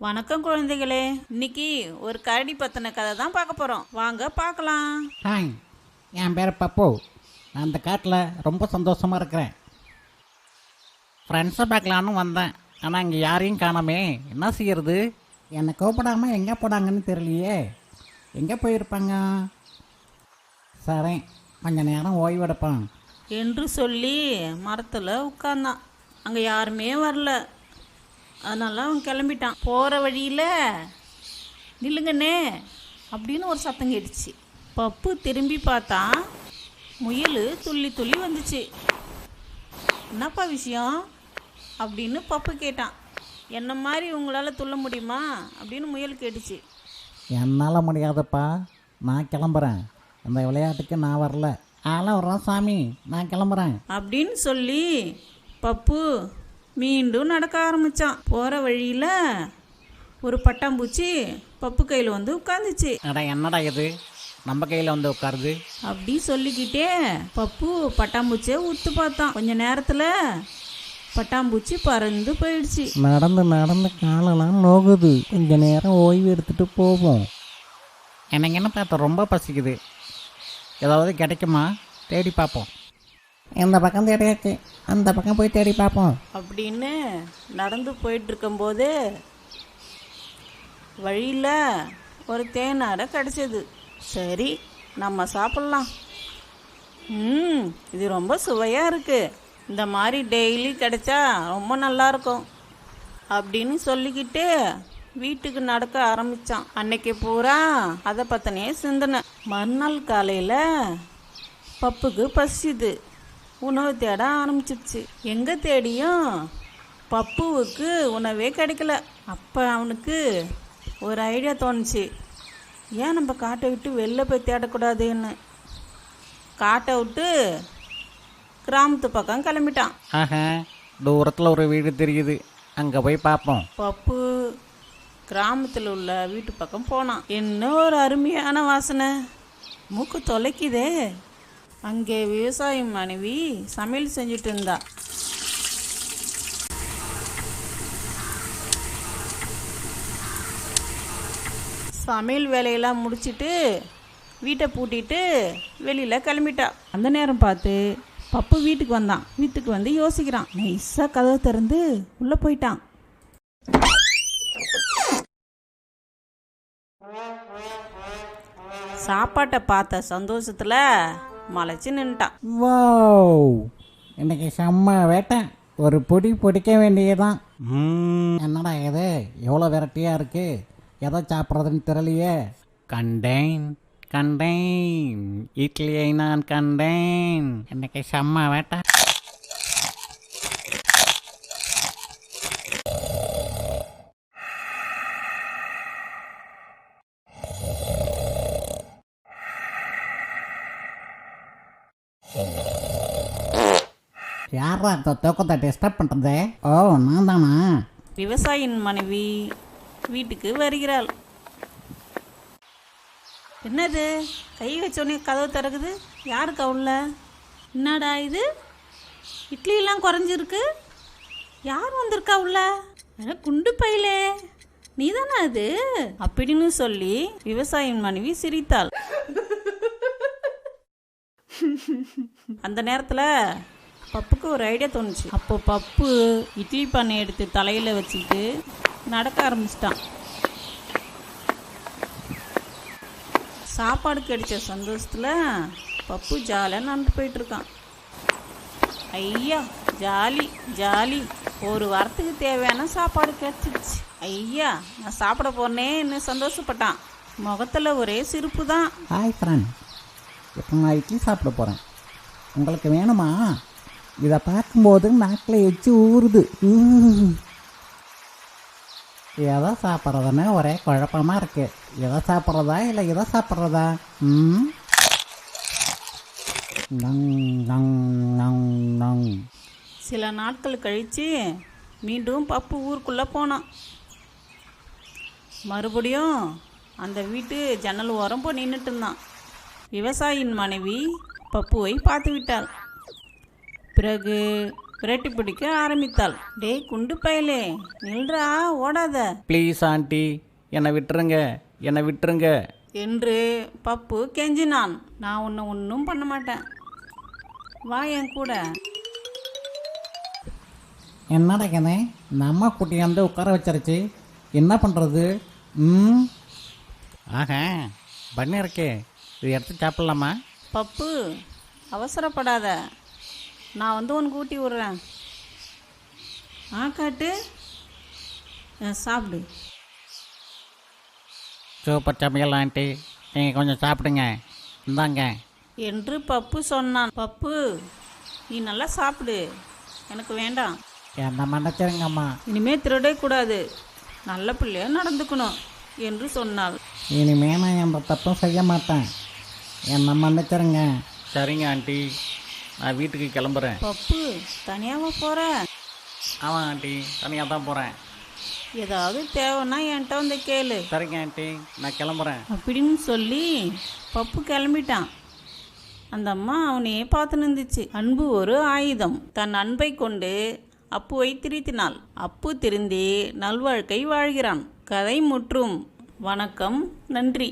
வணக்கம் குழந்தைகளே. இன்னைக்கு ஒரு கரடி பத்தின கதை தான் பார்க்க போறோம். வாங்க பார்க்கலாம். ஹாய், என் பேர் பப்பு. நான் அந்த காட்டில் ரொம்ப சந்தோஷமாக இருக்கிறேன். ஃப்ரெண்ட்ஸை பார்க்கலான்னு வந்தேன், ஆனால் இங்கே யாரையும் காணாமே. என்ன செய்யறது? என்னை கூப்பிடாமல் எங்கே போனாங்கன்னு தெரியலையே. எங்கே போயிருப்பாங்க? சரி, கொஞ்ச நேரம் ஓய்வெடுப்பேன் என்று சொல்லி மரத்தில் உட்கார்ந்தான். அங்கே யாருமே வரல. அதனால அவன் கிளம்பிட்டான். போகிற வழியில் நில்லுங்கண்ணே அப்படின்னு ஒரு சத்தம் கேட்டுச்சு. பப்பு திரும்பி பார்த்தா முயல் துள்ளி துள்ளி வந்துச்சு. என்னப்பா விஷயம் அப்படின்னு பப்பு கேட்டான். என்ன மாதிரி உங்களால் துள்ள முடியுமா அப்படின்னு முயல் கேட்டுச்சு. என்னால் முடியாதுப்பா, நான் கிளம்புறேன். இந்த விளையாட்டுக்கு நான் வரல. ஆள வர்றேன் சாமி, நான் கிளம்புறேன் அப்படின்னு சொல்லி பப்பு மீண்டும் நடக்க ஆரம்பித்தான். போகிற வழியில் ஒரு பட்டாம்பூச்சி பப்பு கையில் வந்து உட்காந்துச்சு. என்னடா இது நம்ம கையில் வந்து உட்காருது அப்படி சொல்லிக்கிட்டே பப்பு பட்டாம்பூச்சியை உத்து பார்த்தான். கொஞ்ச நேரத்தில் பட்டாம்பூச்சி பறந்து போயிடுச்சு. நடந்து நடந்து காலெல்லாம் நோகுது. கொஞ்ச நேரம் ஓய்வு எடுத்துட்டு போவோம். எனக்கு என்ன பார்த்தா ரொம்ப பசிக்குது. ஏதாவது கிடைக்குமா? தேடி பார்ப்போம். இந்த பக்கம் தேடியாச்சு, அந்த பக்கம் போய் தேடி பார்ப்போம் அப்படின்னு நடந்து போயிட்டு இருக்கும்போது வழியில் ஒரு தேனாடை கிடச்சிது. சரி, நம்ம சாப்பிட்லாம். இது ரொம்ப சுவையாக இருக்குது. இந்த மாதிரி டெய்லி கிடைச்சா ரொம்ப நல்லாயிருக்கும் அப்படின்னு சொல்லிக்கிட்டு வீட்டுக்கு நடக்க ஆரம்பித்தான். அன்னைக்கு பூரா அதை பற்றினே சிந்தனை. மறுநாள் காலையில் பப்புக்கு பசிது. உணவு தேட ஆரம்பிச்சிருச்சு. எங்கே தேடியும் பப்புவுக்கு உணவே கிடைக்கல. அப்போ அவனுக்கு ஒரு ஐடியா தோணுச்சு. ஏன் நம்ம காட்டை விட்டு வெளில போய் தேடக்கூடாதுன்னு காட்டை விட்டு கிராமத்து பக்கம் கிளம்பிட்டான். ஆஹா, தூரத்தில் ஒரு வீடு தெரியுது, அங்கே போய் பார்ப்போம். பப்பு கிராமத்தில் உள்ள வீட்டு பக்கம் போனான். என்ன ஒரு அருமையான வாசனை, மூக்கு தொலைக்குதே. அங்கே விவசாய மனைவி சமையல் செஞ்சுட்டு இருந்தா. சமையல் வேலையெல்லாம் முடிச்சுட்டு வீட்டை பூட்டிட்டு வெளியில் கிளம்பிட்டா. அந்த நேரம் பார்த்து பப்பு வீட்டுக்கு வந்தான். வீட்டுக்கு வந்து யோசிக்கிறான். நைஸாக கதவை திறந்து உள்ளே போயிட்டான். சாப்பாட்டை பார்த்த சந்தோஷத்தில் மலைச்சு நின்ட்டான். வாவ், இன்னைக்கு செம்ம வேட்டை. ஒரு பொடி பொடிக்க வேண்டியதான். என்னடா இது எவ்வளோ வெரைட்டியாக இருக்கு. எதை சாப்பிட்றதுன்னு தெரியலையே. கண்டேன் கண்டேன், இட்லியை நான் கண்டேன். இன்னைக்கு செம்ம வேட்டை. யாரா அந்த தூக்கத்தை டிஸ்டர்ப் பண்ணுறது? ஓ, நான் தானா? விவசாயின் மனைவி வீட்டுக்கு வருகிறாள். என்னது, கை வச்சோடனே கதவு திறக்குது. யாருக்கு உள்ள? என்னடா இது, இட்லியெல்லாம் குறைஞ்சிருக்கு. யார் வந்திருக்கா உள்ள? குண்டு பையிலே, நீ தானே அது அப்படின்னு சொல்லி விவசாயின் மனைவி சிரித்தாள். அந்த நேரத்தில் பப்புக்கு ஒரு ஐடியா தோணுச்சு. அப்போ பப்பு இட்லி பானை எடுத்து தலையில் வச்சுக்கிட்டு நடக்க ஆரம்பிச்சிட்டான். சாப்பாடு கிடைச்ச சந்தோஷத்தில் பப்பு ஜாலியாக நடந்து போயிட்டுருக்கான். ஐயா, ஜாலி ஜாலி, ஒரு வாரத்துக்கு தேவையான சாப்பாடு கிடைச்சிடுச்சு. ஐயா, நான் சாப்பிட போனேன்னு சந்தோஷப்பட்டான். முகத்தில் ஒரே சிரிப்பு தான். ஹாய் ஃப்ரெண்ட், இப்போ நான் இட்லி சாப்பிட போகிறேன். உங்களுக்கு வேணுமா? இதை பார்க்கும்போது நாக்கில் எச்சு ஊறுது. எதை சாப்பிட்றதுன்னு ஒரே குழப்பமாக இருக்கு. எதை சாப்பிட்றதா இல்லை எதை சாப்பிட்றதா? சில நாட்கள் கழித்து மீண்டும் பப்பு ஊருக்குள்ளே போனான். மறுபடியும் அந்த வீட்டு ஜன்னல் ஓரம் போய் நின்றுட்டு இருந்தான். விவசாயியின் மனைவி பப்புவை பார்த்து விட்டாள். பிறகு விரட்டி பிடிக்க ஆரம்பித்தாள். டேய் குண்டு பயலே, நில்றா, ஓடாத ப்ளீஸ் ஆண்டி, என்னை விட்டுருங்க, என்னை விட்டுருங்க என்று பப்பு கெஞ்சினான். நான் உன்னை ஒன்றும் பண்ண மாட்டேன், வா என் கூட. என்னடா கண்ணே, இந்த அம்மா குட்டியை வந்து உட்கார வச்சிருச்சு, என்ன பண்ணுறது? ஆக பண்ணி இருக்கே, இது எடுத்து சாப்பிட்லாமா? பப்பு அவசரப்படாத, நான் வந்து உனக்கு ஊட்டி விட்றேன். காட்டு, சாப்பிடு. சூப்பர் சமையல் ஆண்டி, நீங்கள் கொஞ்சம் சாப்பிடுங்க, இந்தாங்க என்று பப்பு சொன்னான். பப்பு நீ நல்லா சாப்பிடு, எனக்கு வேண்டாம். என்ன மன்னிச்சிருங்கம்மா. இனிமே திருடவே கூடாது, நல்ல பிள்ளையா நடந்துக்கணும் என்று சொன்னாள். இனிமே நான் எந்த தப்பும் செய்ய மாட்டேன், என்ன மன்னிச்சிருங்க. சரிங்க ஆண்டி, நான் வீட்டுக்கு கிளம்புறேன். பப்பு தனியாவா போற? ஆமாம் ஆண்டி, தனியாக தான் போகிறேன். ஏதாவது தேவைன்னா என்கிட்ட வந்து கேளு. சரிங்க ஆண்டி, நான் கிளம்புறேன் அப்படின்னு சொல்லி பப்பு கிளம்பிட்டான். அந்த அம்மா அவனையே பார்த்து நின்றுச்சு. அன்பு ஒரு ஆயுதம். தன் அன்பை கொண்டு அப்புவை திருத்தினாள். அப்பு திருந்தி நல்வாழ்க்கை வாழ்கிறான். கதை முற்றும். வணக்கம், நன்றி.